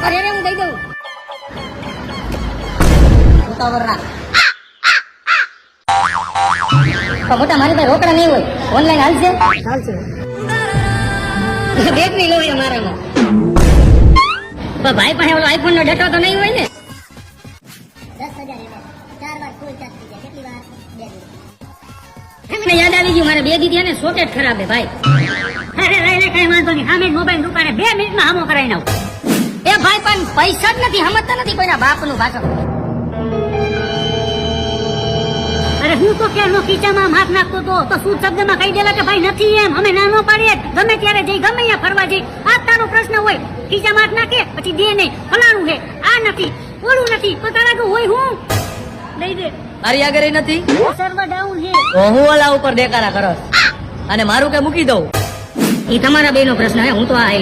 અરે રે હું દઈ દઉં ઉતાવળ રાખ. પણ મોટા મારી પાસે રોકડા નહીં હોય, ઓનલાઈન હાલશે? ચાલશે. બેગ નહીં લો મારામાં. પણ ભાઈ પાસે ઓલો આઈફોન નો ડેટો તો નહીં હોય ને? 10,000 એમાં 4 વાર ફૂલ ચાર્જ થઈ જાય. કેટલી વાર? 2 દિવસ. મને યાદ આવી ગયું, મારે બે દીધી ને સોકેટ ખરાબ હે ભાઈ. અરે લઈને કઈ વાંધો નહીં, સામે મોબાઈલ દુકાને 2 મિનિટમાં હામો કરાવી નાખું. એ ભાઈ પણ પૈસા જ નથી, સમજતા નથી કોઈના બાપનું ભાષણ. અરે હું તો ક્યારનો ખીચામાં હાથ નાખતો તો શું શબ્દમાં કહી દેલા કે ભાઈ નથી એમ, અમે નાનો પાડીએ ગમે ત્યારે જઈ ગમે ત્યાં ફરવા જઈ. આ તારો પ્રશ્ન હોય, ખીચામાં હાથ નાખે પછી દે નહીં, ફલાણું છે, આ નથી ઓલું નથી, તો તારા કે હોય હું દઈ દે. તારી આગળ નથી સર્વર ડાઉન છે. તો હું ઓલા ઉપર દેકારા કરો અને મારું કે મૂકી દઉં. એ તમારા બેનો પ્રશ્ન હે, હું તો આ આયલો.